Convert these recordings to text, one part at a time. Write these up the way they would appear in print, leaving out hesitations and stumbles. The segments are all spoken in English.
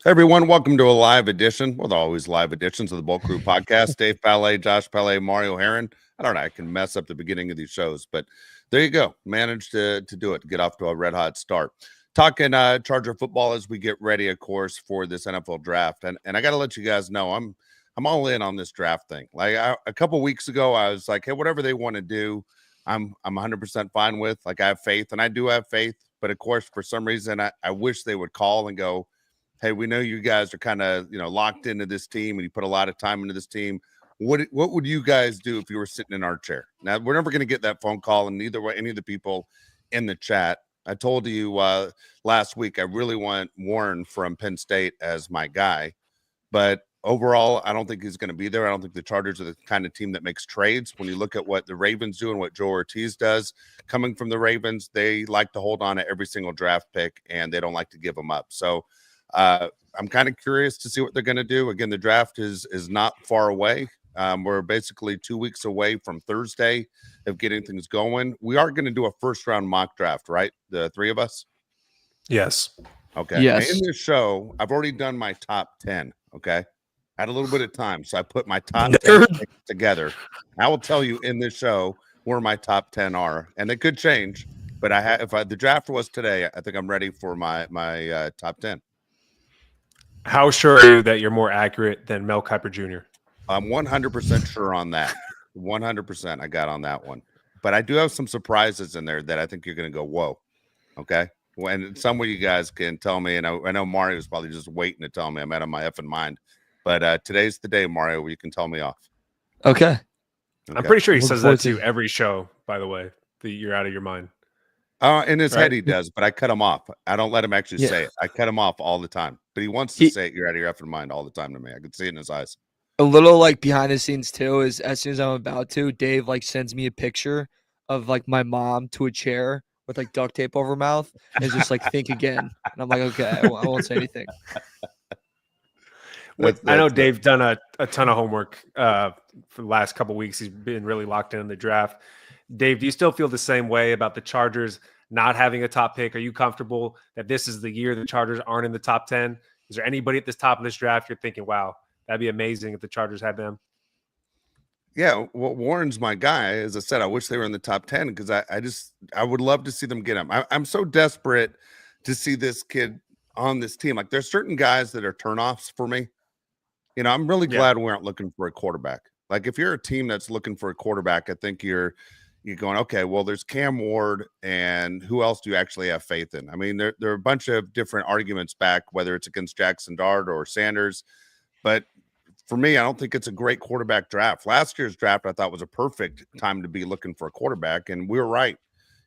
Hey everyone, welcome to a live edition, well, always live editions of the Bull Crew podcast. Dave Palais, Josh Palais, Mario Heron. I don't know, I can mess up the beginning of these shows, but there you go. Managed to do it, get off to a red hot start. Talking Charger football as we get ready, of course, for this NFL draft. And I got to let you guys know, I'm all in on this draft thing. Like a couple weeks ago, I was like, hey, whatever they want to do, I'm 100% fine with. Like I have faith, and I do have faith. But of course, for some reason, I wish they would call and go, hey, we know you guys are kind of, locked into this team and you put a lot of time into this team. What would you guys do if you were sitting in our chair? Now, we're never going to get that phone call, and neither way any of the people in the chat. I told you last week I really want Warren from Penn State as my guy, but overall, I don't think he's going to be there. I don't think the Chargers are the kind of team that makes trades. When you look at what the Ravens do and what Joe Ortiz does, coming from the Ravens, they like to hold on to every single draft pick, and they don't like to give them up. So I'm kind of curious to see what they're going to do. Again, the draft is not far away. We're basically 2 weeks away from Thursday of getting things going. We are going to do a first round mock draft, right? The three of us. Yes. Okay. Yes. Now in this show, I've already done my top 10. Okay. I had a little bit of time, so I put my top 10 together. I will tell you in this show where my top 10 are, and they could change. But if the draft was today, I think I'm ready for my top 10. How sure are you that you're more accurate than Mel Kiper Jr.? I'm 100% sure on that. 100% I got on that one. But I do have some surprises in there that I think you're going to go, whoa. Okay. And some of you guys can tell me, and I know Mario's probably just waiting to tell me. I'm out of my effing mind. But today's the day, Mario, where you can tell me off. Okay. I'm pretty sure he says that to every show, by the way, that you're out of your mind. In his head he does, but I cut him off. I don't let him actually say it. I cut him off all the time. But he wants to say it, you're out of your effing mind all the time to me. I could see it in his eyes. A little like behind the scenes too is as soon as I'm about to, Dave like sends me a picture of like my mom to a chair with like duct tape over her mouth and is just like think again. And I'm like, okay, I won't say anything. I know Dave's done a ton of homework for the last couple of weeks. He's been really locked in the draft. Dave, do you still feel the same way about the Chargers not having a top pick? Are you comfortable that this is the year the Chargers aren't in the top 10? Is there anybody at this top of this draft you're thinking, wow, that'd be amazing if the Chargers had them? Yeah, well, Warren's my guy. As I said, I wish they were in the top 10 because I would love to see them get him. I'm so desperate to see this kid on this team. Like there's certain guys that are turnoffs for me. I'm really glad we aren't looking for a quarterback. Like if you're a team that's looking for a quarterback, I think you're going, okay, well, there's Cam Ward, and who else do you actually have faith in? I mean, there are a bunch of different arguments back, whether it's against Jackson Dart or Sanders. But for me, I don't think it's a great quarterback draft. Last year's draft, I thought was a perfect time to be looking for a quarterback, and we were right.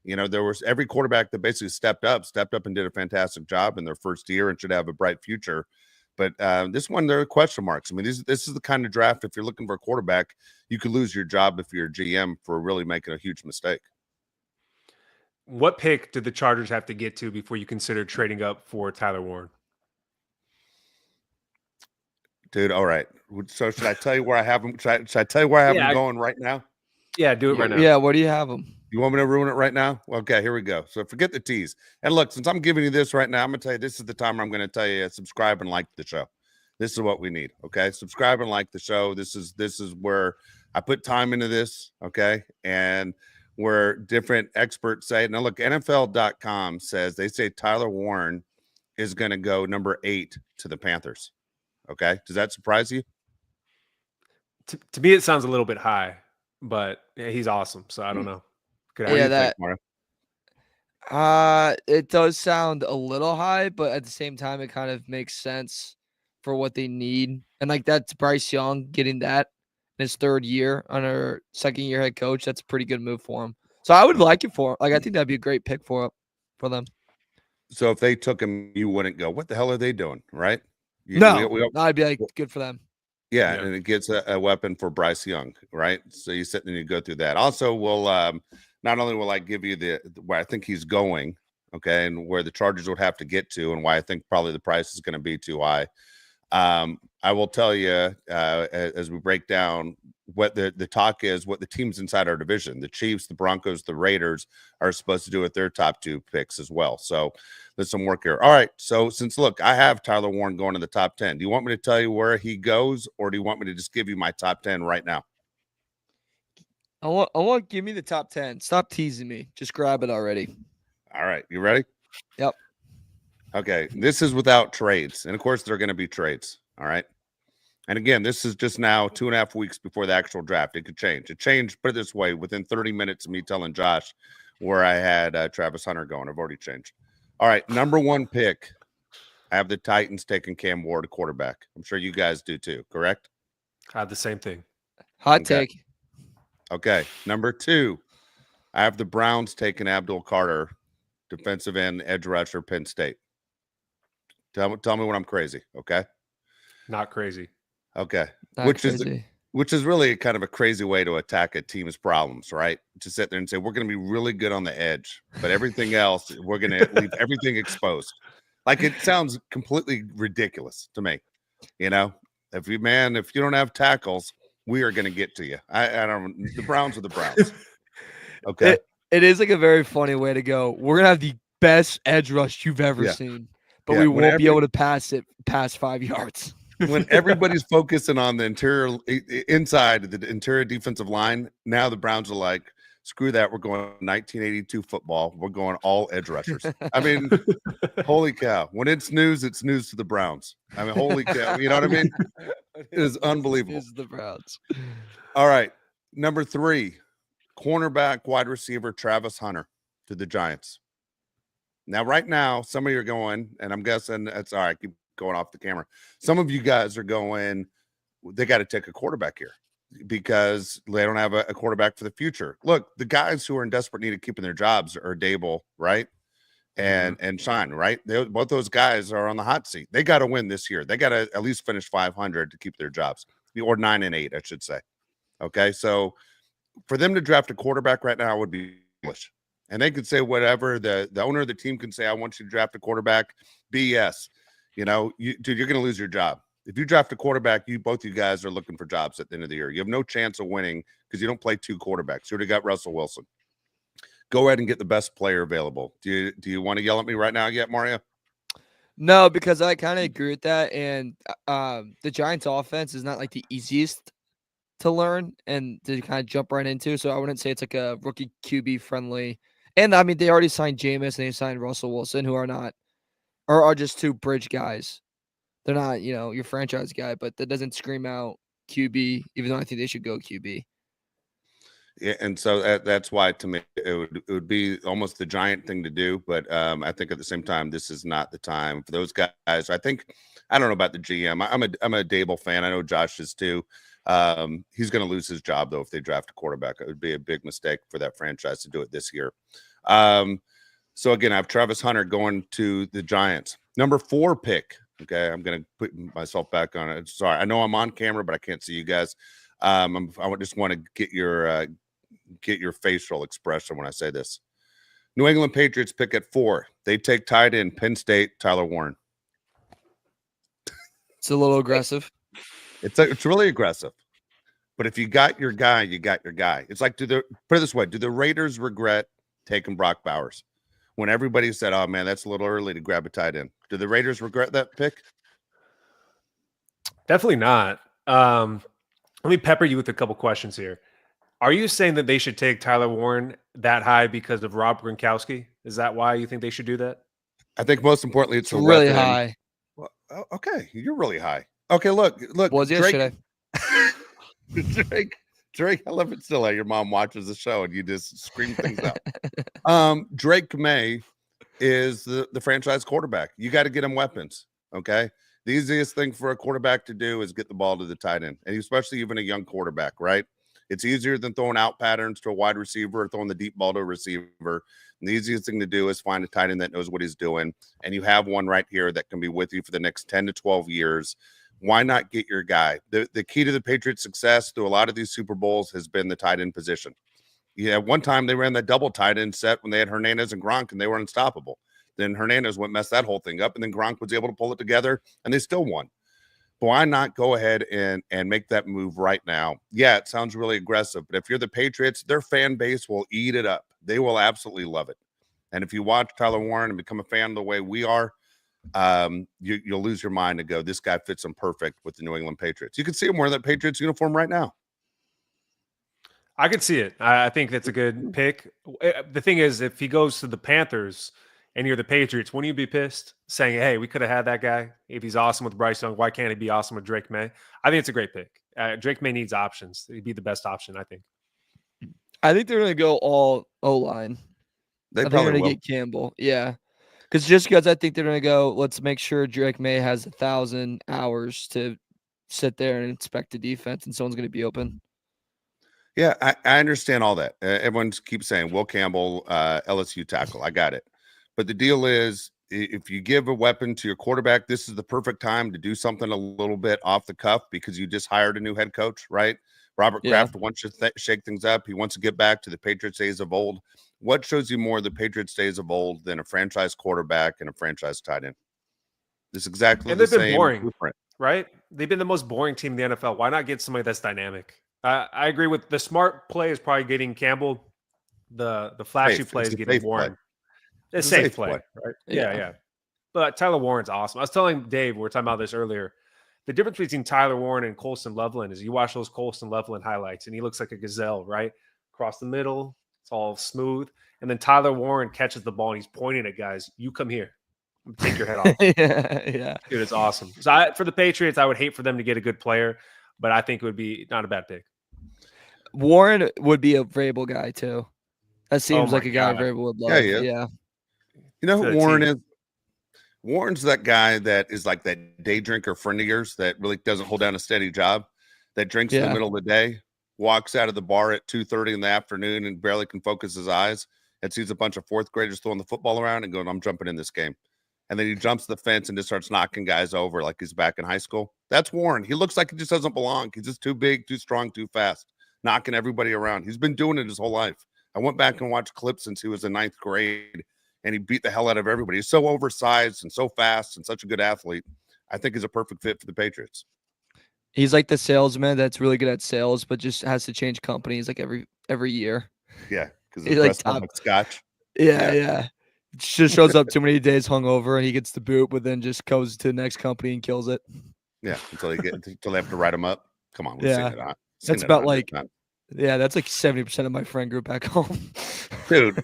There was every quarterback that basically stepped up and did a fantastic job in their first year and should have a bright future. But this one, there are question marks. I mean, this is the kind of draft, if you're looking for a quarterback, you could lose your job if you're a GM for really making a huge mistake. What pick did the Chargers have to get to before you considered trading up for Tyler Warren? Dude, all right. So should I tell you where I have him? Should I tell you where I have him going right now? Yeah, do it right now. Yeah, where do you have him? You want me to ruin it right now? Okay, here we go. So forget the tease. And look, since I'm giving you this right now, I'm going to tell you this is the time I'm going to tell you subscribe and like the show. This is what we need, okay? Subscribe and like the show. This is where I put time into this, okay? And where different experts say, now look, NFL.com says, they say Tyler Warren is going to go number 8 to the Panthers, okay? Does that surprise you? To me, it sounds a little bit high, but he's awesome, so I don't know. It does sound a little high, but at the same time, it kind of makes sense for what they need. And like that's Bryce Young getting that in his third year under second year head coach. That's a pretty good move for him. So I would like it for him. Like I think that'd be a great pick for them. So if they took him, you wouldn't go, what the hell are they doing? Right? No, I'd be like, good for them. Yeah, and it gets a weapon for Bryce Young, right? So you sit and you go through that. Also, we'll not only will I give you where I think he's going, okay, and where the Chargers would have to get to, and why I think probably the price is going to be too high. I will tell you as we break down what the talk is, what the teams inside our division, the Chiefs, the Broncos, the Raiders are supposed to do with their top 2 picks as well. So there's some work here. All right. So since look, I have Tyler Warren going in the top 10. Do you want me to tell you where he goes, or do you want me to just give you my top 10 right now? I want give me the top 10. Stop teasing me. Just grab it already. All right. You ready? Yep. Okay. This is without trades. And of course, there are going to be trades. All right. And again, this is just now 2.5 weeks before the actual draft. It could change. It changed, put it this way, within 30 minutes of me telling Josh where I had Travis Hunter going. I've already changed. All right. Number 1 pick. I have the Titans taking Cam Ward, a quarterback. I'm sure you guys do too, correct? I have the same thing. Hot take. Okay. Number 2, I have the Browns taking Abdul Carter, defensive end, edge rusher, Penn State. Tell me when I'm crazy, okay? Not crazy. Okay. Not crazy. Which is really kind of a crazy way to attack a team's problems, right? To sit there and say, we're going to be really good on the edge, but everything else, we're going to leave everything exposed. Like, it sounds completely ridiculous to me. You know, if you don't have tackles, we are going to get to you. I don't, the Browns are the Browns. Okay. It is like a very funny way to go. We're going to have the best edge rush you've ever seen, but we won't be able to pass it past 5 yards. When everybody's focusing on the interior inside the interior defensive line, now the Browns are like, screw that. We're going 1982 football. We're going all edge rushers. I mean, holy cow. When it's news to the Browns. I mean, holy cow. You know what I mean? It is unbelievable. It's the Browns. All right. Number 3, cornerback, wide receiver, Travis Hunter to the Giants. Now, right now, some of you are going, and I'm guessing that's all right. Keep going off the camera. Some of you guys are going, they got to take a quarterback here because they don't have a quarterback for the future. Look, the guys who are in desperate need of keeping their jobs are Dable, right? And Shine, right? Both those guys are on the hot seat. They got to win this year. They got to at least finish 500 to keep their jobs, or 9-8, I should say. Okay, so for them to draft a quarterback right now would be foolish. And they could say whatever. The owner of the team can say, I want you to draft a quarterback. BS. You know, dude, you're going to lose your job. If you draft a quarterback, both you guys are looking for jobs at the end of the year. You have no chance of winning because you don't play 2 quarterbacks. You already got Russell Wilson. Go ahead and get the best player available. Do you want to yell at me right now yet, Mario? No, because I kind of agree with that. And the Giants offense is not like the easiest to learn and to kind of jump right into. So I wouldn't say it's like a rookie QB friendly. And I mean, they already signed Jameis and they signed Russell Wilson, who are just 2 bridge guys. They're not, your franchise guy, but that doesn't scream out QB, even though I think they should go QB. Yeah, and so that's why to me it would be almost the Giant thing to do. But I think at the same time, this is not the time for those guys. I don't know about the GM. I'm a Dable fan. I know Josh is too. He's going to lose his job though if they draft a quarterback. It would be a big mistake for that franchise to do it this year. So again, I have Travis Hunter going to the Giants. Number 4 pick. Okay, I'm going to put myself back on it. Sorry, I know I'm on camera, but I can't see you guys. I just want to get your facial expression when I say this. New England Patriots pick at 4. They take tight end, Penn State, Tyler Warren. It's a little aggressive. It's really aggressive. But if you got your guy, you got your guy. It's like, put it this way, do the Raiders regret taking Brock Bowers? When everybody said, oh, man, that's a little early to grab a tight end. Do the Raiders regret that pick? Definitely not. Let me pepper you with a couple questions here. Are you saying that they should take Tyler Warren that high because of Rob Gronkowski? Is that why you think they should do that? I think most importantly, it's really high. Well, okay, you're really high. Okay, look. Was yesterday. Drake, I love it still. Your mom watches the show and you just scream things out. Drake May is the franchise quarterback. You got to get him weapons. Okay. The easiest thing for a quarterback to do is get the ball to the tight end, and especially even a young quarterback, right? It's easier than throwing out patterns to a wide receiver or throwing the deep ball to a receiver. And the easiest thing to do is find a tight end that knows what he's doing. And you have one right here that can be with you for the next 10 to 12 years. Why not get your guy? The key to the Patriots' success through a lot of these Super Bowls has been the tight end position. Yeah, one time they ran that double tight end set when they had Hernandez and Gronk, and they were unstoppable. Then Hernandez messed that whole thing up, and then Gronk was able to pull it together, and they still won. But why not go ahead and make that move right now? Yeah, it sounds really aggressive, but if you're the Patriots, their fan base will eat it up. They will absolutely love it. And if you watch Tyler Warren and become a fan the way we are, you'll lose your mind to go, this guy fits him perfect with the New England Patriots. You can see him wearing that Patriots uniform right now. I could see it. I think that's a good pick. The thing is, if he goes to the Panthers and you're the Patriots, wouldn't you be pissed saying, hey, we could have had that guy? If he's awesome with Bryce Young, why can't he be awesome with Drake May? I think it's a great pick. Drake May needs options. He'd be the best option, I think. I think they're going to go all O-line. They I think probably they're going will. to get Campbell. Yeah. Because I think they're going to go, let's make sure Drake May has 1,000 hours to sit there and inspect the defense, and someone's going to be open. Yeah, I understand all that. Everyone keeps saying Will Campbell, LSU tackle. I got it. But the deal is, if you give a weapon to your quarterback, this is the perfect time to do something a little bit off the cuff because you just hired a new head coach, right? Robert Kraft wants to shake things up. He wants to get back to the Patriots days of old. What shows you more the Patriots days of old than a franchise quarterback and a franchise tight end? This is exactly the same blueprint, right? They've been the most boring team in the NFL. Why not get somebody that's dynamic? I agree with the smart play is probably getting Campbell. The flashy play is getting Warren. It's a safe play, right? Yeah. But Tyler Warren's awesome. I was telling Dave, we were talking about this earlier. The difference between Tyler Warren and Colston Loveland is you watch those Colston Loveland highlights, and he looks like a gazelle, right? Across the middle, it's all smooth. And then Tyler Warren catches the ball, and he's pointing at guys. You come here. Take your head off. Yeah. Dude, it's awesome. So for the Patriots, I would hate for them to get a good player, but I think it would be not a bad pick. Warren would be a Vrabel guy, too. That seems like a guy Vrabel would love. Yeah. You know who Warren is? Warren's that guy that is like that day drinker friend of yours that really doesn't hold down a steady job, that drinks in the middle of the day, walks out of the bar at 2:30 in the afternoon and barely can focus his eyes and sees a bunch of fourth graders throwing the football around and going, I'm jumping in this game. And then he jumps the fence and just starts knocking guys over like he's back in high school. That's Warren. He looks like he just doesn't belong. He's just too big, too strong, too fast, knocking everybody around. He's been doing it his whole life. I went back and watched clips since he was in 9th grade, and he beat the hell out of everybody. He's so oversized and so fast and such a good athlete. I think he's a perfect fit for the Patriots. He's like the salesman that's really good at sales, but just has to change companies like every year. Yeah, because he's like scotch. Yeah. Just shows up too many days hungover, and he gets the boot, but then just goes to the next company and kills it. Yeah, until they have to write him up. Come on, that's about like that's like 70% of my friend group back home. Dude,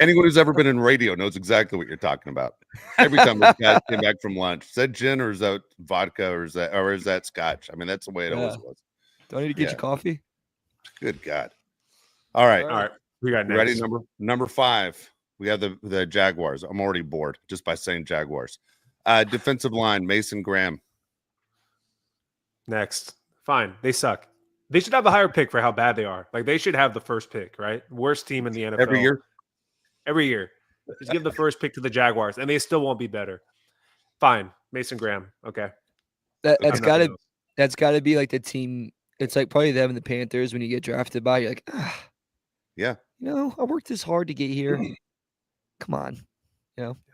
anyone who's ever been in radio knows exactly what you're talking about. Every time this guy came back from lunch, is that gin or is that vodka or is that scotch? I mean, that's the way it always was. Do I need to get you coffee? Good God. All right. We got next. Ready? Number 5. We have the Jaguars. I'm already bored just by saying Jaguars. Defensive line, Mason Graham. Next. Fine. They suck. They should have a higher pick for how bad they are. Like, they should have the first pick, right? Worst team in the NFL. Every year. Just give the first pick to the Jaguars, and they still won't be better. Fine. Mason Graham. Okay. That's got to be like the team. It's like probably them and the Panthers when you get drafted by. You're like, yeah. I worked this hard to get here. Come on.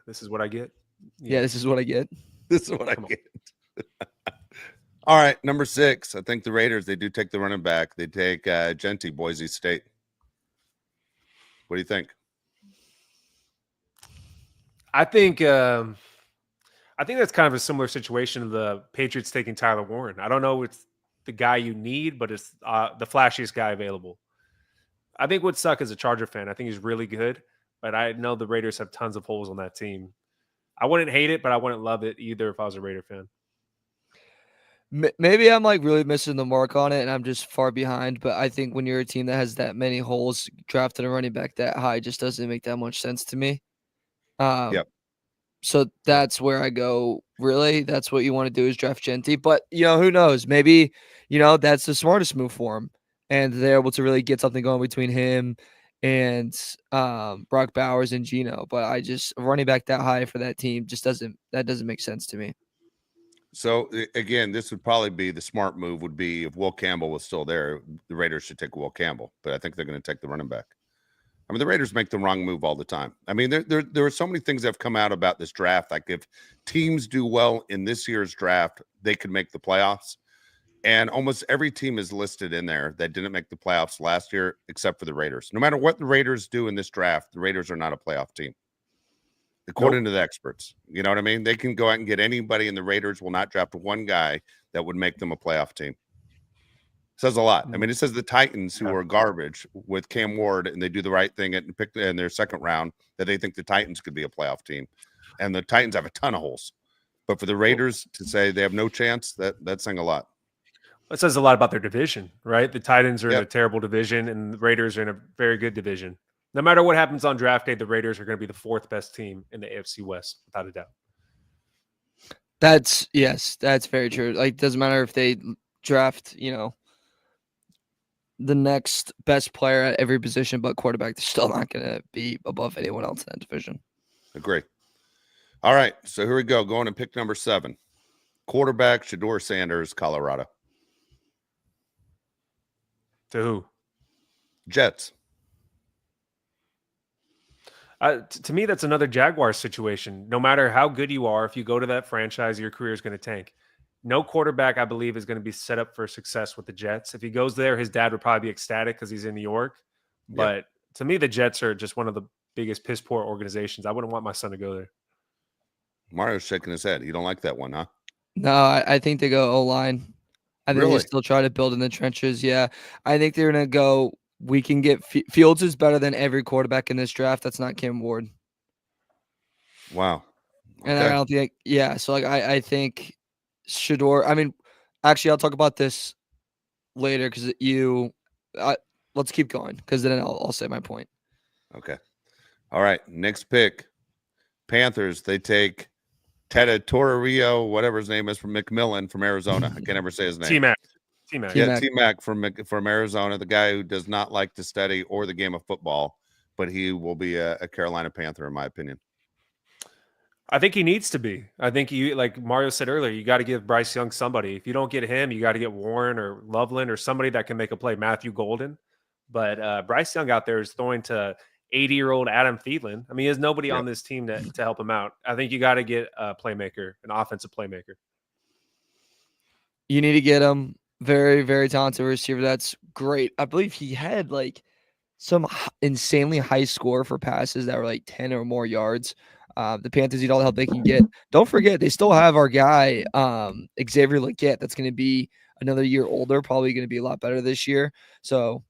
This is what I get. Yeah, this is what I get. This is what I get. All right, number 6. I think the Raiders, they do take the running back. They take Genty, Boise State. What do you think? I think that's kind of a similar situation to the Patriots taking Tyler Warren. I don't know if it's the guy you need, but it's the flashiest guy available. I think would suck as a Charger fan. I think he's really good, but I know the Raiders have tons of holes on that team. I wouldn't hate it, but I wouldn't love it either if I was a Raider fan. Maybe I'm like really missing the mark on it and I'm just far behind, but I think when you're a team that has that many holes, drafting a running back that high just doesn't make that much sense to me. So that's where I go, really. That's what you want to do is draft Genty. But, who knows? Maybe, that's the smartest move for him. And they're able to really get something going between him and Brock Bowers and Geno. But running back that high for that team just doesn't make sense to me. So, again, this would probably be the smart move would be if Will Campbell was still there, the Raiders should take Will Campbell. But I think they're going to take the running back. I mean, the Raiders make the wrong move all the time. I mean, there are so many things that have come out about this draft. Like if teams do well in this year's draft, they could make the playoffs. And almost every team is listed in there that didn't make the playoffs last year, except for the Raiders. No matter what the Raiders do in this draft, the Raiders are not a playoff team. according to the experts. You know what I mean? They can go out and get anybody, and the Raiders will not draft one guy that would make them a playoff team. Says a lot. I mean, it says the Titans, who are garbage with Cam Ward, and they do the right thing and pick in their second round, that they think the Titans could be a playoff team. And the Titans have a ton of holes. But for the Raiders to say they have no chance, that's saying a lot. It says a lot about their division, right? The Titans are in a terrible division, and the Raiders are in a very good division. No matter what happens on draft day, the Raiders are going to be the fourth best team in the AFC West, without a doubt. That's very true. Like, doesn't matter if they draft, the next best player at every position but quarterback, they're still not going to be above anyone else in that division. Agree. All right, so here we go. Going to pick number 7. Quarterback, Shedeur Sanders, Colorado. To who? Jets. To me, that's another Jaguars situation. No matter how good you are, if you go to that franchise, your career is going to tank. No quarterback, I believe, is going to be set up for success with the Jets. If he goes there, his dad would probably be ecstatic because he's in New York. But to me, the Jets are just one of the biggest piss poor organizations. I wouldn't want my son to go there. Mario's shaking his head. You don't like that one, huh? No, I think they go O-line. I think they still try to build in the trenches. Yeah, I think they're going to go. We can get Fields is better than every quarterback in this draft. That's not Cam Ward. Wow. Okay. And I don't think, so I think Shedeur. I mean, actually, I'll talk about this later because let's keep going because then I'll say my point. Okay. All right. Next pick, Panthers. They take Torrio, whatever his name is, from McMillan from Arizona. I can't ever say his name. T-Mac. Yeah, T-Mac from Arizona, the guy who does not like to study or the game of football, but he will be a Carolina Panther, in my opinion. I think he needs to be. I think like Mario said earlier, you got to give Bryce Young somebody. If you don't get him, you got to get Warren or Loveland or somebody that can make a play, Matthew Golden. But Bryce Young out there is throwing to 80-year-old Adam Thielen. I mean, he has nobody on this team to help him out. I think you got to get a playmaker, an offensive playmaker. You need to get him. Very, very talented receiver. That's great. I believe he had like some insanely high score for passes that were like 10 or more yards. The Panthers need all the help they can get. Don't forget, they still have our guy, Xavier Legette, that's going to be another year older, probably going to be a lot better this year. So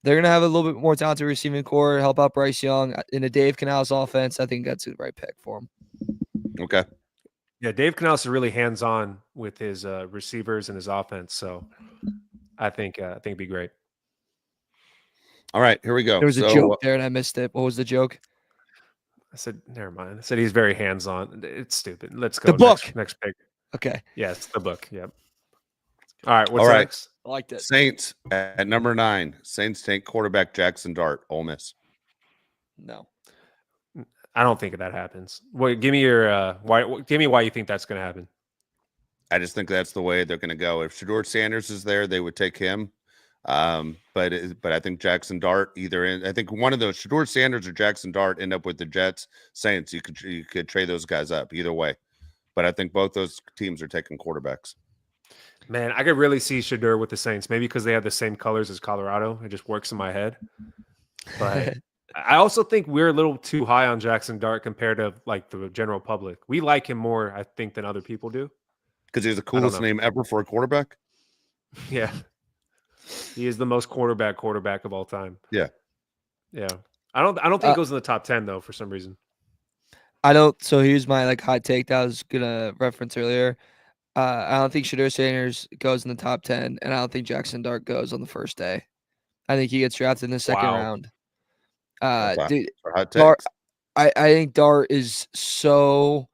they're going to have a little bit more talented receiving core, help out Bryce Young in a Dave Canales offense. I think that's the right pick for him. Okay. Yeah, Dave Canales is really hands-on with his receivers and his offense, so I think it'd be great. All right, here we go. There was a joke there, and I missed it. What was the joke? I said, never mind. I said he's very hands-on. It's stupid. Let's go. The book. Next pick. Okay. Yes, the book. Yep. All right. What's next? I liked it. Saints at number 9. Saints take quarterback Jackson Dart, Ole Miss. No. I don't think that happens. Wait, give me your why. Give me why you think that's going to happen. I just think that's the way they're going to go. If Shedeur Sanders is there, they would take him. But I think Jackson Dart I think one of those Shedeur Sanders or Jackson Dart end up with the Jets. Saints, you could trade those guys up either way. But I think both those teams are taking quarterbacks. Man, I could really see Shedeur with the Saints. Maybe because they have the same colors as Colorado. It just works in my head. But I also think we're a little too high on Jackson Dart compared to like the general public. We like him more, I think, than other people do. Because he's the coolest name ever for a quarterback? Yeah. He is the most quarterback of all time. Yeah. Yeah. I don't think he goes in the top 10 though, for some reason. I don't. So here's my hot take that I was gonna reference earlier. I don't think Shedeur Sanders goes in the top 10, and I don't think Jackson Dart goes on the first day. I think he gets drafted in the second round. Dude, Dart, I think Dart is so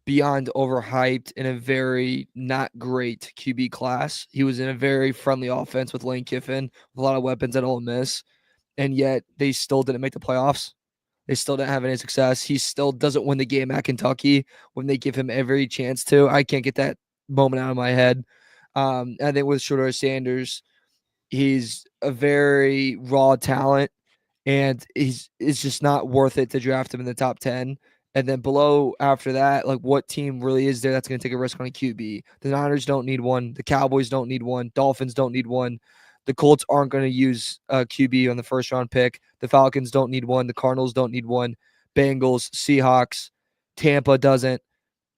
beyond overhyped in a very not great QB class. He was in a very friendly offense with Lane Kiffin, with a lot of weapons at Ole Miss, and yet they still didn't make the playoffs. They still didn't have any success. He still doesn't win the game at Kentucky when they give him every chance to. I can't get that moment out of my head. I think with Shedeur Sanders, he's a very raw talent, and it's just not worth it to draft him in the top 10. And then below after that, like what team really is there that's going to take a risk on a QB? The Niners don't need one. The Cowboys don't need one. Dolphins don't need one. The Colts aren't going to use a QB on the first round pick. The Falcons don't need one. The Cardinals don't need one. Bengals, Seahawks, Tampa doesn't.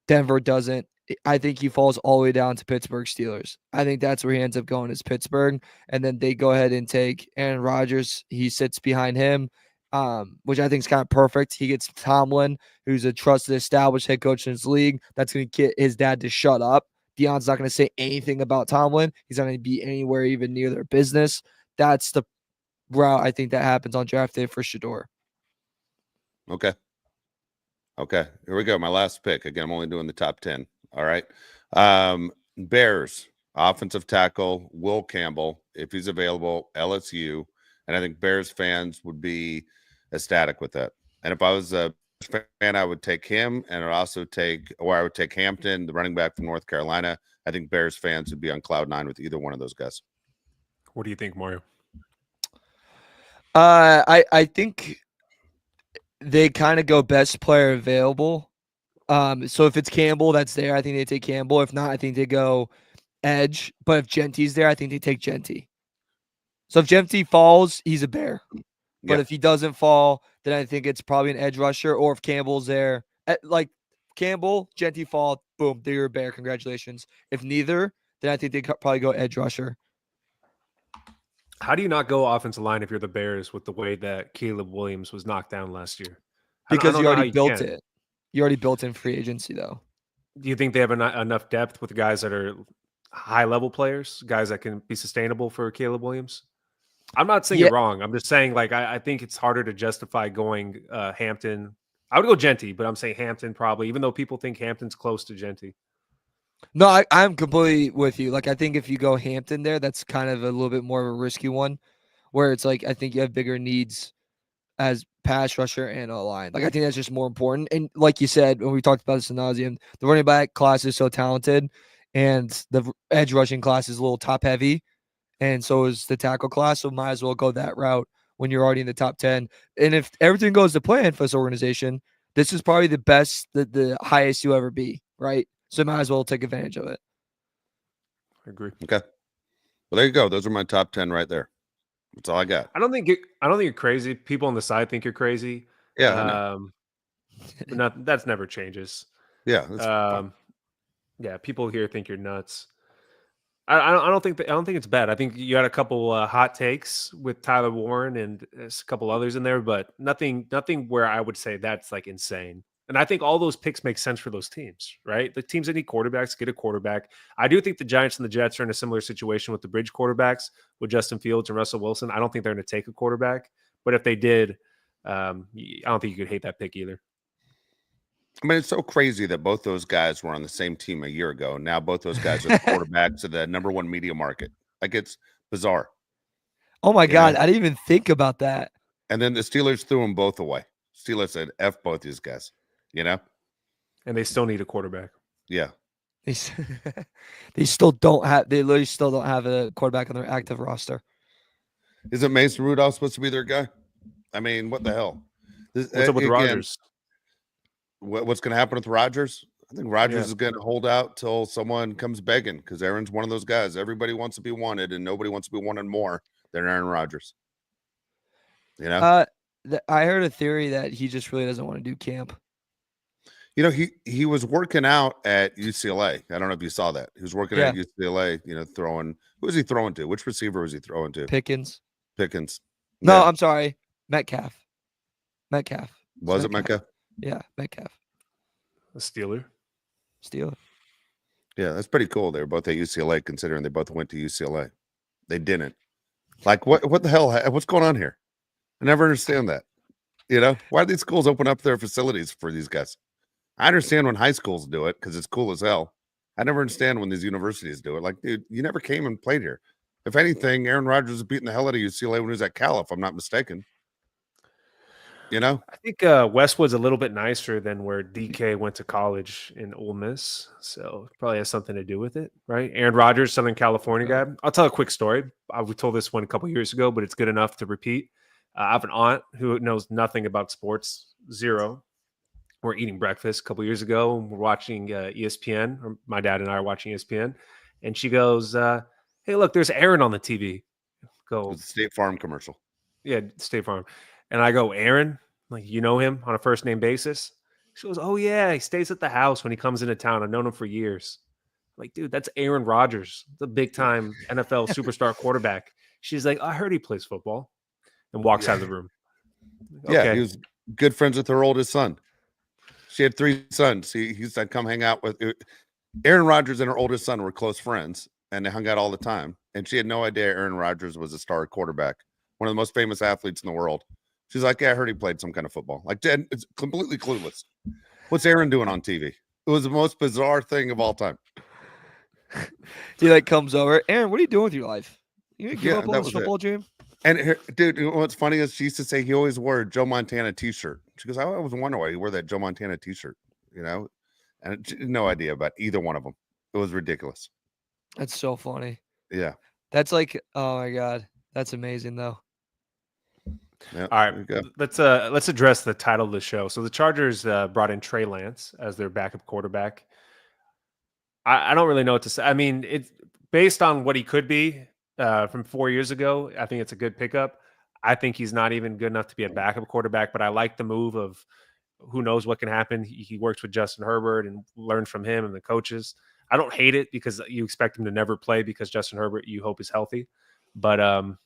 Denver doesn't. I think he falls all the way down to Pittsburgh Steelers. I think that's where he ends up going is Pittsburgh. And then they go ahead and take Aaron Rodgers. He sits behind him, which I think is kind of perfect. He gets Tomlin, who's a trusted, established head coach in his league. That's going to get his dad to shut up. Deion's not going to say anything about Tomlin. He's not going to be anywhere even near their business. That's the route I think that happens on draft day for Shador. Okay. Okay. Here we go. My last pick. Again, I'm only doing the top 10. All right. Bears, offensive tackle, Will Campbell, if he's available, LSU. And I think Bears fans would be ecstatic with that. And if I was a fan, I would take him, and I would take Hampton, the running back from North Carolina. I think Bears fans would be on cloud nine with either one of those guys. What do you think, Mario? I think they kind of go best player available. So if it's Campbell that's there, I think they take Campbell. If not, I think they go edge. But if Genty's there, I think they take Genty. So if Genty falls, he's a Bear. But if he doesn't fall, then I think it's probably an edge rusher. Or if Campbell's there, like Campbell, Genty fall, boom, they're a Bear. Congratulations. If neither, then I think they probably go edge rusher. How do you not go offensive line if you're the Bears with the way that Caleb Williams was knocked down last year? Because you already built it. You already built in free agency, though. Do you think they have enough depth with guys that are high-level players, guys that can be sustainable for Caleb Williams? I'm not saying you're wrong. I'm just saying, like, I think it's harder to justify going Hampton. I would go Genty, but I'm saying Hampton probably, even though people think Hampton's close to Genty. No, I'm completely with you. Like, I think if you go Hampton there, that's kind of a little bit more of a risky one, where it's like I think you have bigger needs as pass rusher and a line. Like, I think that's just more important. And like you said, when we talked about this in nauseam, the running back class is so talented, and the edge rushing class is a little top heavy, and so is the tackle class. So might as well go that route when you're already in the top 10. And if everything goes to plan for this organization, this is probably the best, the highest you'll ever be, right? So might as well take advantage of it. I agree. Okay. Well, there you go. Those are my top 10 right there. That's all I got. I don't think you're crazy. People on the side think you're crazy. Yeah. But that's never changes. Yeah. Yeah. People here think you're nuts. I don't think it's bad. I think you had a couple hot takes with Tyler Warren and a couple others in there, but nothing where I would say that's like insane. And I think all those picks make sense for those teams, right? The teams that need quarterbacks get a quarterback. I do think the Giants and the Jets are in a similar situation with the bridge quarterbacks with Justin Fields and Russell Wilson. I don't think they're going to take a quarterback, but if they did, I don't think you could hate that pick either. I mean, it's so crazy that both those guys were on the same team a year ago. Now both those guys are the quarterbacks of the number one media market. Like, it's bizarre. Oh my God, I didn't even think about that. And then the Steelers threw them both away. Steelers said, F both these guys, And they still need a quarterback. Yeah. They still don't have. They literally still don't have a quarterback on their active roster. Isn't Mason Rudolph supposed to be their guy? I mean, what the hell? What's up with Rodgers? What's going to happen with Rodgers? I think Rodgers is going to hold out till someone comes begging, because Aaron's one of those guys. Everybody wants to be wanted, and nobody wants to be wanted more than Aaron Rodgers. I heard a theory that he just really doesn't want to do camp. He was working out at UCLA. I don't know if you saw that. He was working at UCLA, throwing. Who was he throwing to? Which receiver was he throwing to? Pickens. No, I'm sorry. Metcalf. Was it Metcalf? Yeah, Metcalf. A Steeler. Yeah, that's pretty cool. They were both at UCLA, considering they both went to UCLA. They didn't. Like, what the hell? What's going on here? I never understand that. Why do these schools open up their facilities for these guys? I understand when high schools do it because it's cool as hell. I never understand when these universities do it. Like, dude, you never came and played here. If anything, Aaron Rodgers was beating the hell out of UCLA when he was at Cal, if I'm not mistaken. I think Westwood's a little bit nicer than where DK went to college in Ole Miss, so it probably has something to do with it, right? Aaron Rodgers, Southern California guy. I'll tell a quick story. We told this one a couple years ago, but it's good enough to repeat. I have an aunt who knows nothing about sports, zero. We're eating breakfast a couple years ago, and we're watching ESPN. Or my dad and I are watching ESPN, and she goes, "Hey, look, there's Aaron on the TV." Go, it was a State Farm commercial. Yeah, State Farm. And I go, Aaron, like, you know him on a first name basis? She goes, "Oh yeah, he stays at the house when he comes into town. I've known him for years." I'm like, dude, that's Aaron Rodgers, the big time NFL superstar quarterback. She's like, "I heard he plays football," and walks out of the room. Yeah, he Okay. was good friends with her oldest son. She had 3 sons. He said, "Come hang out with." Aaron Rodgers and her oldest son were close friends, and they hung out all the time. And she had no idea Aaron Rodgers was a star quarterback, one of the most famous athletes in the world. She's like, "Yeah, I heard he played some kind of football." Like, it's completely clueless. What's Aaron doing on TV? It was the most bizarre thing of all time. He like comes over. Aaron, what are you doing with your life? You gonna give Yeah, up on that this was football dream? And dude, what's funny is she used to say he always wore a Joe Montana T-shirt. She goes, "I always wonder why he wore that Joe Montana T-shirt," you know, and she had no idea about either one of them. It was ridiculous. That's so funny. Yeah. That's like, oh my god, that's amazing though. Yeah. All right, There you go. let's address the title of the show. So the Chargers brought in Trey Lance as their backup quarterback. I don't really know what to say. I mean, it's based on what he could be from 4 years ago. I think it's a good pickup. I think he's not even good enough to be a backup quarterback, but I like the move of who knows what can happen. He works with Justin Herbert and learned from him and the coaches. I don't hate it because you expect him to never play because Justin Herbert, you hope, is healthy. But I'm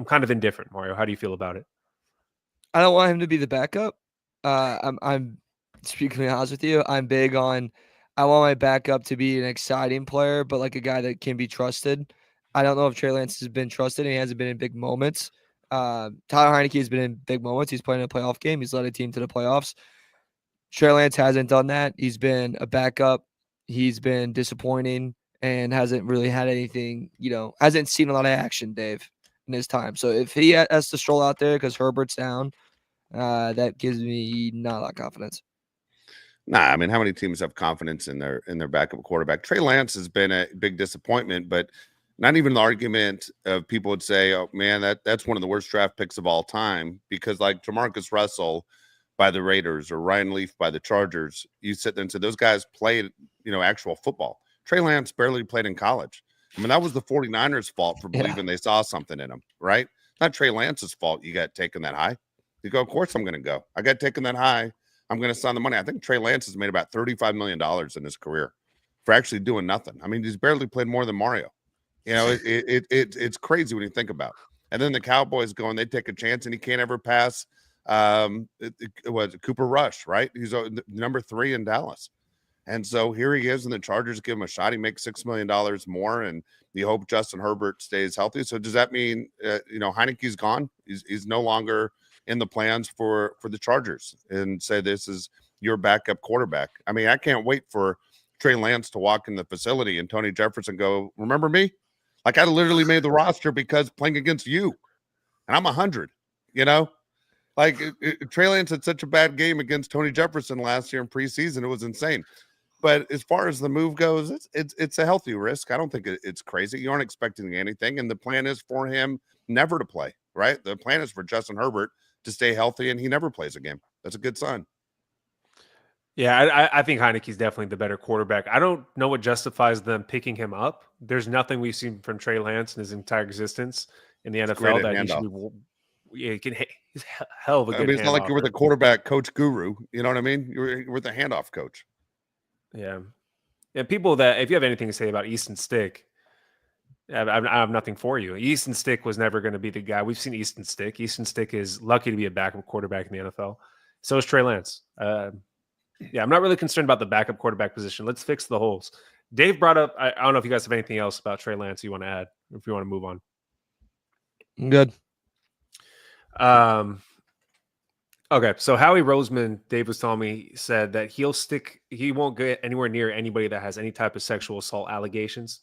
kind of indifferent, Mario. How do you feel about it? I don't want him to be the backup. I'm speaking honest with you. I'm big on. I want my backup to be an exciting player, but like a guy that can be trusted. I don't know if Trey Lance has been trusted. And he hasn't been in big moments. Tyler Heineke has been in big moments. He's playing a playoff game. He's led a team to the playoffs. Trey Lance hasn't done that. He's been a backup. He's been disappointing and hasn't really had anything. Hasn't seen a lot of action, Dave, in his time. So if he has to stroll out there because Herbert's down. That gives me not a lot of confidence. Nah, I mean, how many teams have confidence in their backup quarterback? Trey Lance has been a big disappointment, but not even the argument of people would say, "Oh man, that's one of the worst draft picks of all time," because like Jamarcus Russell by the Raiders or Ryan Leaf by the Chargers, you sit there and say those guys played, actual football. Trey Lance barely played in college. I mean, that was the 49ers' fault for believing they saw something in him, right? Not Trey Lance's fault you got taken that high. You go, of course I'm going to go. I got taken that high. I'm going to sign the money. I think Trey Lance has made about $35 million in his career for actually doing nothing. I mean, he's barely played more than Mario. It's crazy when you think about it. And then the Cowboys go and they take a chance and he can't ever pass. It was Cooper Rush, right? He's number 3 in Dallas. And so here he is, and the Chargers give him a shot. He makes $6 million more, and you hope Justin Herbert stays healthy. So does that mean, Heineke's gone? He's no longer in the plans for the Chargers and say this is your backup quarterback? I mean, I can't wait for Trey Lance to walk in the facility and Tony Jefferson go, "Remember me? Like I literally made the roster because playing against you, and I'm 100." Like Trey Lance had such a bad game against Tony Jefferson last year in preseason; it was insane. But as far as the move goes, it's a healthy risk. I don't think it's crazy. You aren't expecting anything, and the plan is for him never to play. Right? The plan is for Justin Herbert to stay healthy, and he never plays a game. That's a good sign. Yeah, I think Heineke's definitely the better quarterback. I don't know what justifies them picking him up. There's nothing we've seen from Trey Lance in his entire existence in the NFL that he should be. Yeah, he's hell of a good. I mean, it's not like you're with a quarterback coach guru. You know what I mean? You're with a handoff coach. Yeah, and people that if you have anything to say about Easton Stick, I have nothing for you. Easton Stick was never going to be the guy. We've seen Easton Stick. Easton Stick is lucky to be a backup quarterback in the NFL. So is Trey Lance. Yeah, I'm not really concerned about the backup quarterback position. Let's fix the holes. Dave brought up, I don't know if you guys have anything else about Trey Lance you want to add, if you want to move on. I'm good. Okay, so Howie Roseman, Dave was telling me, said that he won't get anywhere near anybody that has any type of sexual assault allegations.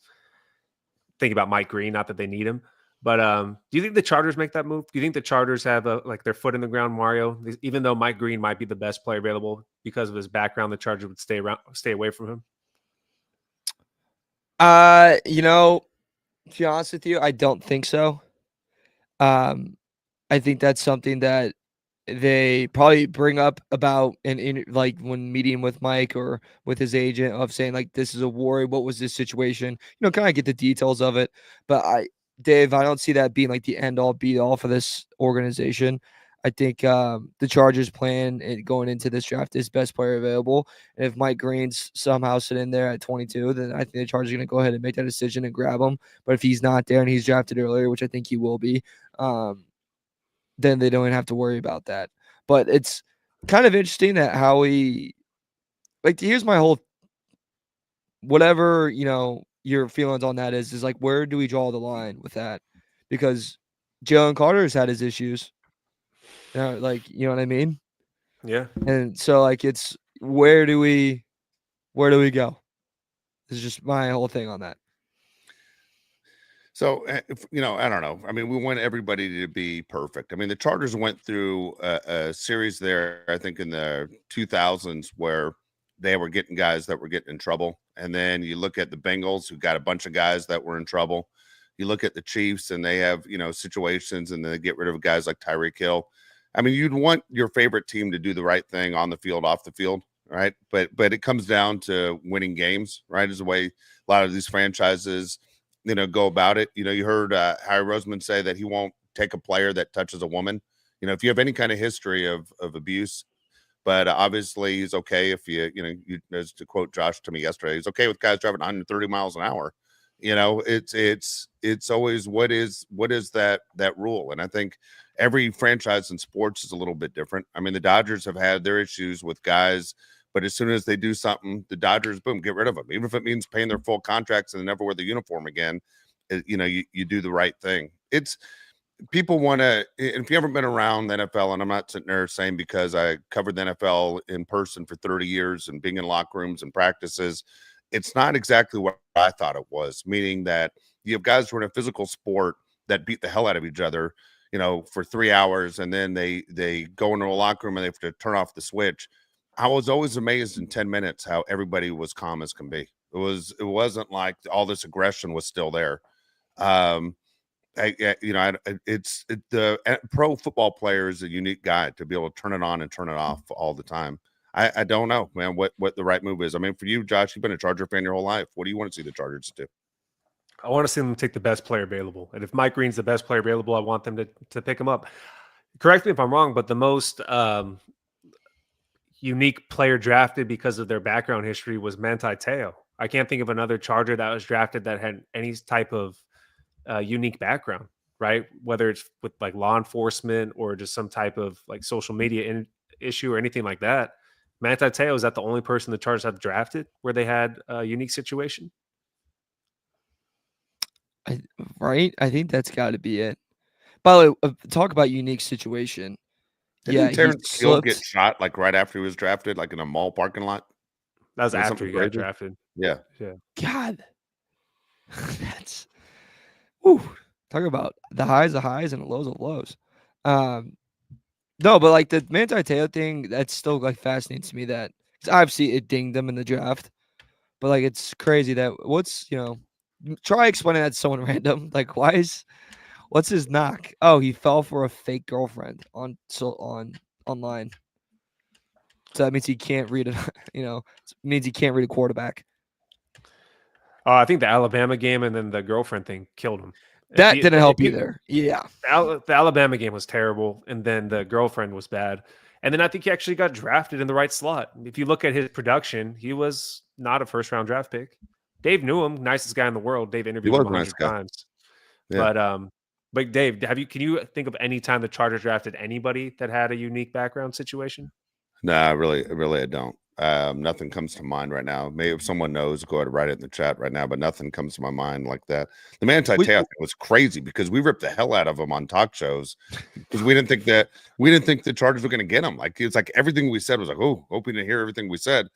Think about Mike Green, not that they need him. But do you think the Chargers make that move? Do you think the Chargers have their foot in the ground, Mario? Even though Mike Green might be the best player available because of his background, the Chargers would stay away from him. To be honest with you, I don't think so. I think that's something that they probably bring up about like when meeting with Mike or with his agent of saying like this is a worry. What was this situation? Kind of get the details of it. But Dave, I don't see that being like the end all be all for this organization. I think the Chargers plan going into this draft is best player available. And if Mike Green's somehow sitting there at 22, then I think the Chargers are going to go ahead and make that decision and grab him. But if he's not there and he's drafted earlier, which I think he will be, then they don't even have to worry about that. But it's kind of interesting that Howie, like, here's my whole, whatever, your feelings on that is like, where do we draw the line with that? Because Jalen Carter's had his issues. Like, you know what I mean? Yeah. And so, like, it's where do we go? This is just my whole thing on that. So, I don't know. I mean, we want everybody to be perfect. I mean, the Chargers went through a series there, I think in the 2000s, where they were getting guys that were getting in trouble. And then you look at the Bengals, who got a bunch of guys that were in trouble. You look at the Chiefs, and they have, situations, and they get rid of guys like Tyreek Hill. I mean, you'd want your favorite team to do the right thing on the field, off the field, right? But it comes down to winning games, right? Is the way a lot of these franchises go about it. You heard Harry Roseman say that he won't take a player that touches a woman. If you have any kind of history of abuse, but obviously he's okay if you as to quote Josh to me yesterday, he's okay with guys driving 130 miles an hour. It's always what is that rule. And I think every franchise in sports is a little bit different. I mean, the Dodgers have had their issues with guys, but as soon as they do something, the Dodgers, boom, get rid of them. Even if it means paying their full contracts and they never wear the uniform again, you do the right thing. It's people want to, if you haven't been around the NFL, and I'm not sitting there saying because I covered the NFL in person for 30 years and being in locker rooms and practices, it's not exactly what I thought it was, meaning that you have guys who are in a physical sport that beat the hell out of each other, for 3 hours, and then they go into a locker room and they have to turn off the switch. I was always amazed in 10 minutes how everybody was calm as can be. It wasn't like all this aggression was still there. The pro football player is a unique guy to be able to turn it on and turn it off all the time. I don't know, man, what the right move is. I mean, for you, Josh, you've been a Charger fan your whole life. What do you want to see the Chargers do? I want to see them take the best player available. And if Mike Green's the best player available, I want them to pick him up. Correct me if I'm wrong, but the most unique player drafted because of their background history was Manti Te'o. I can't think of another Charger that was drafted that had any type of unique background, right? Whether it's with like law enforcement or just some type of like social media issue or anything like that. Manti Te'o, is that the only person the Chargers have drafted where they had a unique situation? Right? I think that's got to be it. By the way, talk about unique situation. Didn't Terrence Steele get shot like right after he was drafted, like in a mall parking lot? That was after he got drafted. Yeah. God. That's talk about the highs of highs and the lows of lows. No, but like the Manti Te'o thing, that's still like fascinating to me. That obviously it dinged them in the draft, but like it's crazy that try explaining that to someone random. Like, what's his knock? Oh, he fell for a fake girlfriend online. So that means he can't read it. It means he can't read a quarterback. I think the Alabama game and then the girlfriend thing killed him. That didn't help either. Yeah. The Alabama game was terrible, and then the girlfriend was bad. And then I think he actually got drafted in the right slot. If you look at his production, he was not a first-round draft pick. Dave knew him, nicest guy in the world. Dave interviewed him 100 times. Yeah. But Dave, can you think of any time the Chargers drafted anybody that had a unique background situation? No, really, I don't. Nothing comes to mind right now. Maybe if someone knows, go ahead and write it in the chat right now, but nothing comes to my mind like that. The Manti Te'o thing was crazy because we ripped the hell out of him on talk shows because we didn't think the Chargers were going to get him. Like, it's like everything we said was like, oh, hoping to hear everything we said.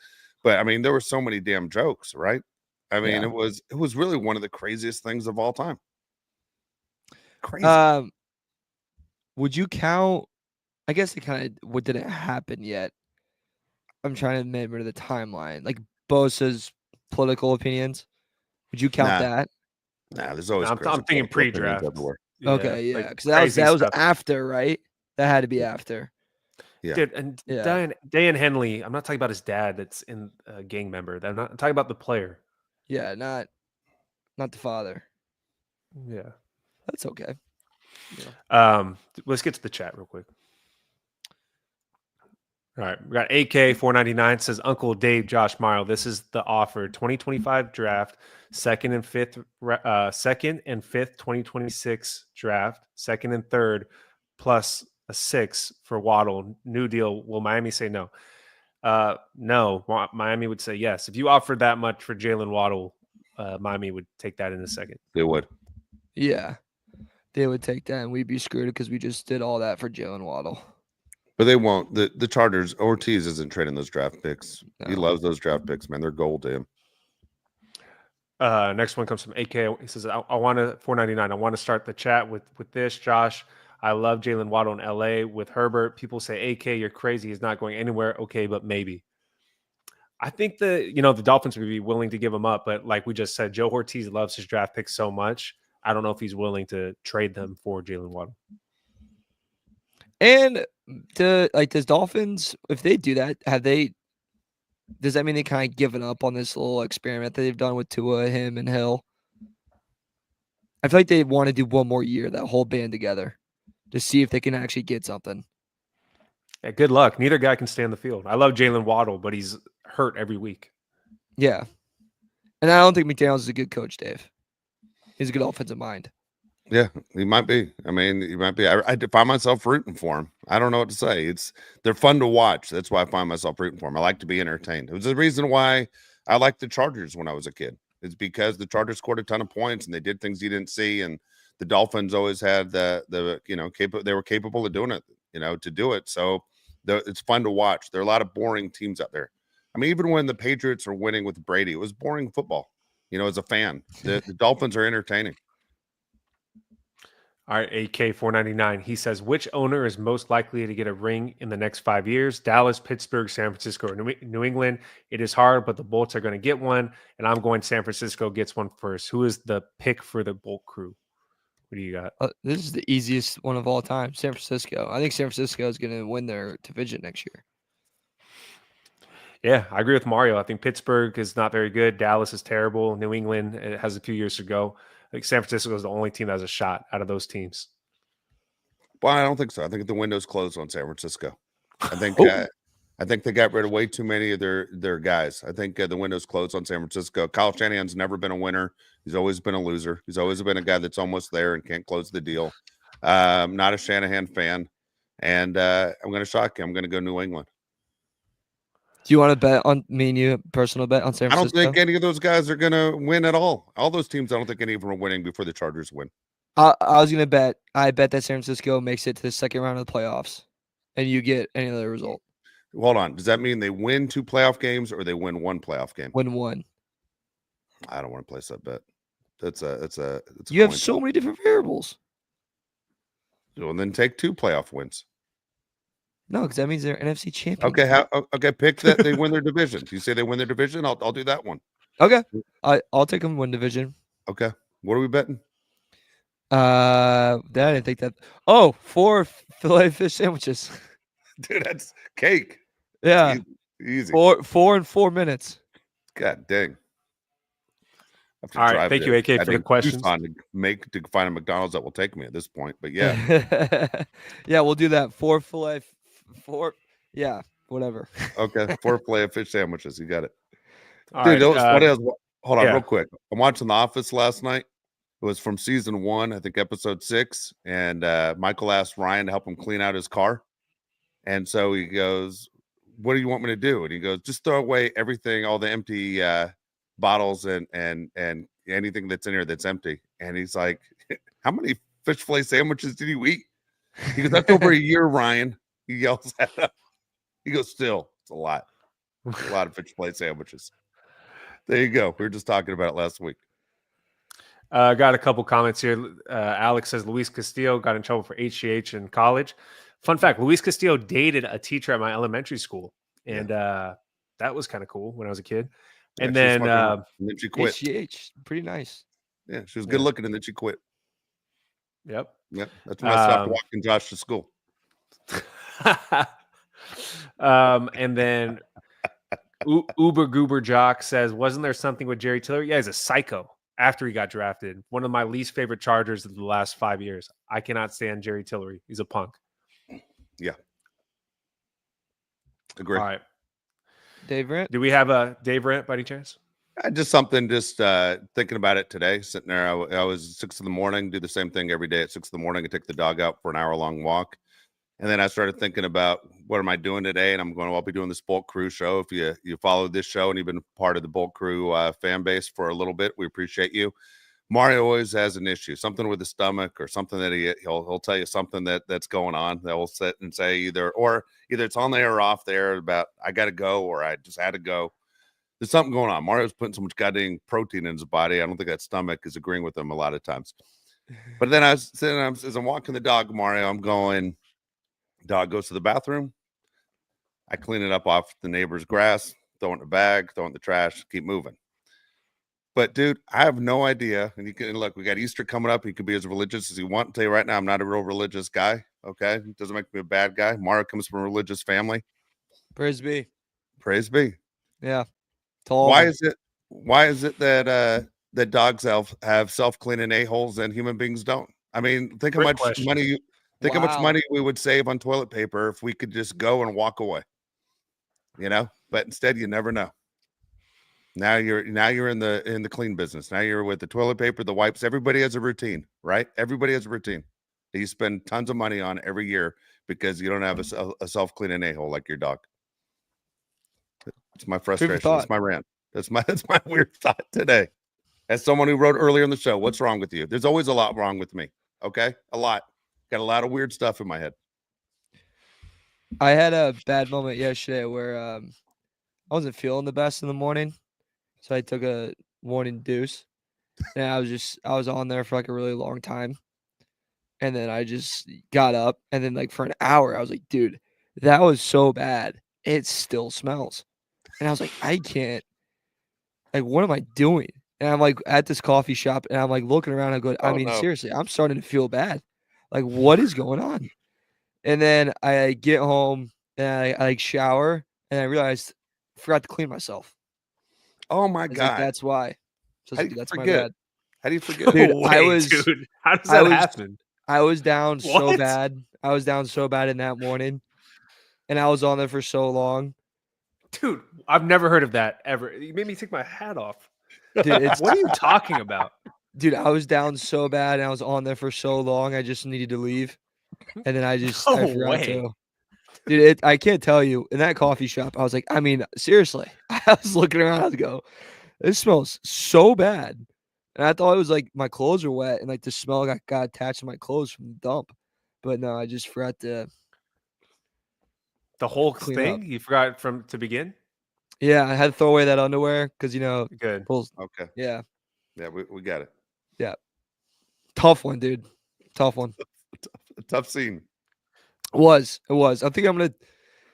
But I mean, there were so many damn jokes, right? I mean, it was really one of the craziest things of all time. Crazy. Would you count? I guess it kind of what didn't happen yet. I'm trying to remember the timeline. Like Bosa's political opinions. Would you count that? Nah, there's always. I'm thinking pre-draft. Okay, yeah, because that was after, right? That had to be after. Yeah, dude, and Dan Henley. I'm not talking about his dad. That's in a gang member. I'm talking about the player. Yeah, not the father. Yeah, that's okay. Yeah. Let's get to the chat real quick. All right, we got AK 499 says Uncle Dave, Josh Mario. This is the offer: 2025 draft, second and fifth 2026 draft, second and third, plus a 6 for Waddle. New deal. Will Miami say no? No. Miami would say yes. If you offered that much for Jalen Waddle, Miami would take that in a second. They would. Yeah, they would take that, and we'd be screwed because we just did all that for Jalen Waddle. But they won't. The Chargers, Ortiz isn't trading those draft picks. No. He loves those draft picks, man. They're gold to him. Next one comes from AK. He says, I want to 499. I want to start the chat with this, Josh. I love Jalen Waddle in LA with Herbert. People say, AK, you're crazy. He's not going anywhere. Okay, but maybe. I think the Dolphins would be willing to give him up, but like we just said, Joe Ortiz loves his draft picks so much. I don't know if he's willing to trade them for Jalen Waddle. And does Dolphins, if they do that, does that mean they kind of given up on this little experiment that they've done with Tua, him, and Hill? I feel like they want to do one more year, that whole band together, to see if they can actually get something. Yeah, good luck. Neither guy can stay on the field. I love Jalen Waddle, but he's hurt every week. Yeah. And I don't think McDaniels is a good coach, Dave. He's a good offensive mind. Yeah, he might be. I mean, he might be. I find myself rooting for him. I don't know what to say. They're fun to watch. That's why I find myself rooting for him. I like to be entertained. It was the reason why I liked the Chargers when I was a kid. It's because the Chargers scored a ton of points and they did things you didn't see. And the Dolphins always had they were capable of doing it, to do it. So it's fun to watch. There are a lot of boring teams out there. I mean, even when the Patriots are winning with Brady, it was boring football. As a fan, the Dolphins are entertaining. All right, AK 499. He says, which owner is most likely to get a ring in the next 5 years? Dallas, Pittsburgh, San Francisco, or New England. It is hard, but the Bolts are going to get one, and I'm going San Francisco gets one first. Who is the pick for the Bolt crew? What do you got? This is the easiest one of all time, San Francisco. I think San Francisco is going to win their division next year. Yeah, I agree with Mario. I think Pittsburgh is not very good. Dallas is terrible. New England, it has a few years to go. I think San Francisco is the only team that has a shot out of those teams. Well, I don't think so. I think the window's closed on San Francisco. I think Oh. I think they got rid of way too many of their guys. I think the window's closed on San Francisco. Kyle Shanahan's never been a winner. He's always been a loser. He's always been a guy that's almost there and can't close the deal. Not a Shanahan fan, and I'm going to shock you. I'm going to go New England. Do you want to bet on me and you, personal bet on San I Francisco? don't think any of those guys are going to win at all. All those teams, I don't think any of them are winning before the Chargers win. I was going to bet. I bet that San Francisco makes it to the second round of the playoffs, and you get any other result. Hold on. Does that mean they win 2 playoff games or they win 1 playoff game? Win one. I don't want to place that bet. It's You have so many different variables. Well, then take 2 playoff wins. No, because that means they're NFC champions. Okay, okay. Pick that they win their division. Do you say they win their division? I'll do that one. Okay. I'll take them win division. Okay. What are we betting? I didn't think that. Oh, 4 filet fish sandwiches. Dude, that's cake. Yeah. Easy. 4 in 4 minutes. God dang. All right, thank you, AK, for the questions. To find a McDonald's that will take me at this point, but yeah. Yeah, we'll do that. 4 filet, 4. Yeah, whatever. Okay, 4 filet of fish sandwiches. You got it. All Dude, right, hold on yeah. real quick. I'm watching The Office last night. It was from season 1, I think episode 6, and Michael asked Ryan to help him clean out his car. And so he goes, what do you want me to do? And he goes, just throw away everything, all the empty bottles and anything that's in here that's empty. And he's like, how many fish fillet sandwiches did you eat? He goes, that's over a year, Ryan. He yells at him. He goes, still, it's a lot of fish fillet sandwiches. There you go. We were just talking about it last week. Got a couple comments here. Alex says Luis Castillo got in trouble for HGH in college. Fun fact, Luis Castillo dated a teacher at my elementary school. And that was kind of cool when I was a kid. And then she quit. HGH, pretty nice. Yeah, she was good looking, and then she quit. Yep. That's when I stopped walking Josh to school. And then Uber Goober Jock says, wasn't there something with Jerry Tillery? Yeah, he's a psycho after he got drafted. One of my least favorite Chargers of the last 5 years. I cannot stand Jerry Tillery. He's a punk. Yeah. Agree. All right. Dave Rant? Do we have a Dave Rant by any chance? Just thinking about it today, sitting there. I was 6 a.m, do the same thing every day at 6 a.m. and take the dog out for an hour-long walk. And then I started thinking about what am I doing today? And I'm going, I'll be doing this Bulk Crew show. If you follow this show and you've been part of the Bulk Crew fan base for a little bit, we appreciate you. Mario always has an issue, something with his stomach or something that he'll tell you something that's going on that will sit and say either it's on there or off there about I got to go or I just had to go. There's something going on. Mario's putting so much goddamn protein in his body. I don't think that stomach is agreeing with him a lot of times. But then as I'm walking the dog, Mario, I'm going, dog goes to the bathroom. I clean it up off the neighbor's grass, throw it in a bag, throw it in the trash, keep moving. But dude, I have no idea. And you can look, we got Easter coming up. You can be as religious as you want. I'll tell you right now, I'm not a real religious guy. Okay. It doesn't make me a bad guy. Mario comes from a religious family. Praise be. Praise be. Yeah. Why is it that that dogs have self-cleaning a-holes and human beings don't? I mean, think how much money how much money we would save on toilet paper if we could just go and walk away. But instead you never know. Now you're in the clean business. Now you're with the toilet paper, the wipes. Everybody has a routine, right? Everybody has a routine that you spend tons of money on every year because you don't have a self-cleaning a-hole like your dog. It's my frustration. It's my rant. That's my weird thought today. As someone who wrote earlier in the show, what's wrong with you? There's always a lot wrong with me. Okay? A lot. Got a lot of weird stuff in my head. I had a bad moment yesterday where I wasn't feeling the best in the morning. So I took a morning deuce. And I was on there for like a really long time. And then I just got up. And then like for an hour, I was like, dude, that was so bad. It still smells. And I was like, I can't. Like, what am I doing? And I'm like at this coffee shop and I'm like looking around. I go, seriously, I'm starting to feel bad. Like, what is going on? And then I get home and I like shower and I realized I forgot to clean myself. Oh my God. Like, that's why. So that's my bad. How do you forget? Dude, dude, how does that happen? I was down so bad. I was down so bad in that morning. And I was on there for so long. Dude, I've never heard of that ever. You made me take my hat off. Dude, what are you talking about? Dude, I was down so bad and I was on there for so long. I just needed to leave. And then I forgot to. Dude, I can't tell you. In that coffee shop, I was like, seriously. I was looking around. I was go, this smells so bad. And I thought it was like my clothes were wet and like the smell got attached to my clothes from the dump. But no, I just forgot to. The whole thing? You forgot to begin? Yeah, I had to throw away that underwear because, Good. Okay. Yeah. Yeah, we got it. Yeah. Tough one, dude. Tough one. Tough scene. It was. I think I'm going to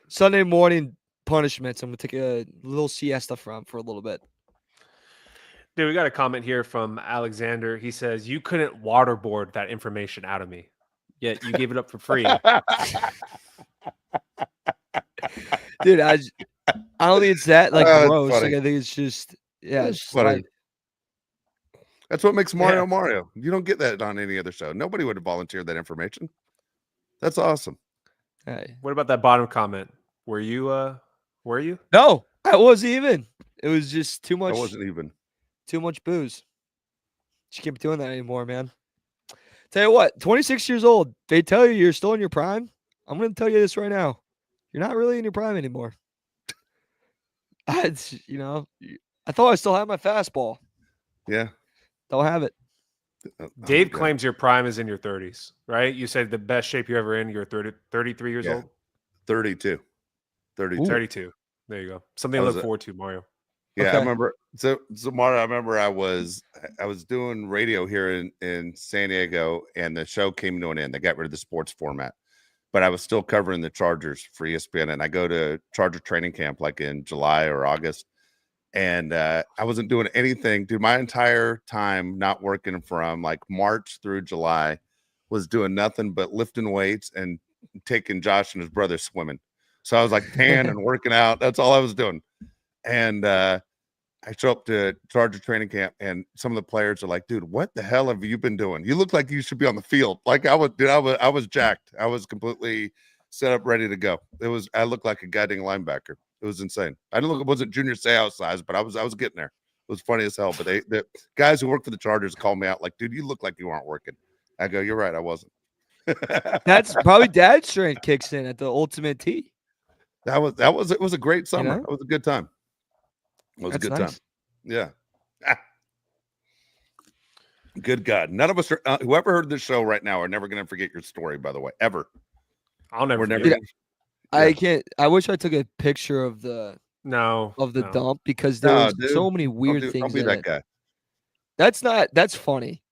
Sunday morning punishments. I'm going to take a little siesta for a little bit. Dude, we got a comment here from Alexander. He says, you couldn't waterboard that information out of me, yet you gave it up for free. Dude, I don't think it's that gross. Like, I think it's just it's funny. Like, that's what makes Mario Mario. You don't get that on any other show. Nobody would have volunteered that information. That's awesome. Hey. What about that bottom comment? Were you? No, I wasn't even. It was just too much. I wasn't even. Too much booze. You can't be doing that anymore, man. Tell you what, 26 years old. They tell you you're still in your prime. I'm going to tell you this right now. You're not really in your prime anymore. I thought I still had my fastball. Yeah. Don't have it. Dave claims your prime is in your 30s, right? You said the best shape you're ever in, you're 33 years old? 32. 32. There you go. Something to look forward to, Mario. Yeah, okay. I remember. So Mario, I remember I was doing radio here in San Diego, and the show came to an end. They got rid of the sports format, but I was still covering the Chargers for ESPN, and I go to Charger training camp like in July or August, and I wasn't doing anything. Dude, my entire time not working from like March through July was doing nothing but lifting weights and taking Josh and his brother swimming. So I was like tan and working out. That's all I was doing. And I show up to Charger training camp, and some of the players are like, dude, what the hell have you been doing? You look like you should be on the field. Like I was jacked. I was completely set up, ready to go. I looked like a goddamn linebacker. It was insane. I didn't look. It wasn't Junior Seau size, but I was getting there. It was funny as hell. But the guys who work for the Chargers called me out like, "Dude, you look like you aren't working." I go, "You're right. I wasn't." That's probably dad's strength kicks in at the ultimate T. It was a great summer. It was a good time. It was a good time. Yeah. Good God. None of us are, whoever heard this show right now are never going to forget your story, by the way, ever. I'll never forget. Yeah. I can't. I wish I took a picture of the dump because there was so many weird things. Don't be that guy. That's funny.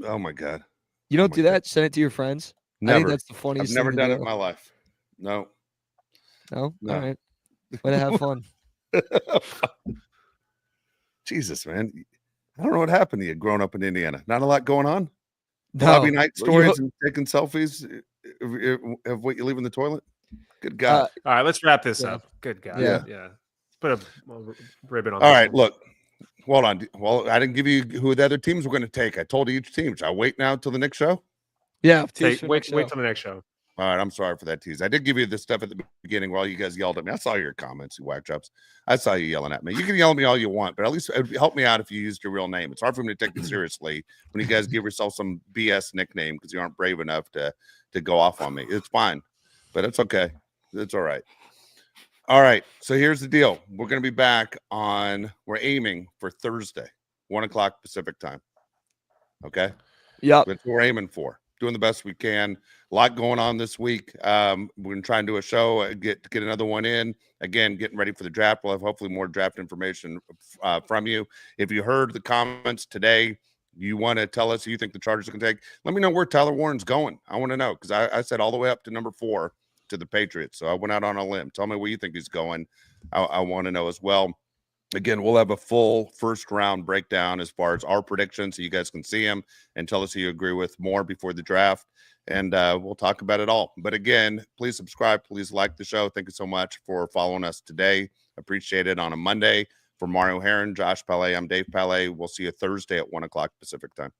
Oh my God. You don't do that? Send it to your friends? Never. I think that's the funniest I've never thing done to it in my life. No. No? All right. Way to have fun. Jesus, man. I don't know what happened to you growing up in Indiana. Not a lot going on? No. Lobby night stories and taking selfies of what you leave in the toilet? Good God. All right, let's wrap this up. Good God. Yeah. Let's put a ribbon on All right, look. Hold on. Well, I didn't give you who the other teams were going to take. I told each team. Should I wait now till the next show? Yeah. Wait till the next show. All right. I'm sorry for that tease. I did give you this stuff at the beginning while you guys yelled at me. I saw your comments, you whack jobs. I saw you yelling at me. You can yell at me all you want, but at least it would help me out if you used your real name. It's hard for me to take it seriously when you guys give yourself some BS nickname because you aren't brave enough to go off on me. It's fine, but it's okay. It's all right. All right. So here's the deal. We're going to be back we're aiming for Thursday, 1:00 Pacific time. Okay. Yep. That's what we're aiming for. Doing the best we can. A lot going on this week. We're going to try and do a show, get another one in. Again, getting ready for the draft. We'll have hopefully more draft information from you. If you heard the comments today, you want to tell us who you think the Chargers are going to take, let me know where Tyler Warren's going. I want to know because I said all the way up to number 4 to the Patriots. So I went out on a limb. Tell me where you think he's going. I want to know as well. Again, we'll have a full first round breakdown as far as our predictions so you guys can see them and tell us who you agree with more before the draft. And we'll talk about it all. But again, please subscribe. Please like the show. Thank you so much for following us today. Appreciate it on a Monday. For Mario Heron, Josh Pele, I'm Dave Pele. We'll see you Thursday at 1:00 Pacific time.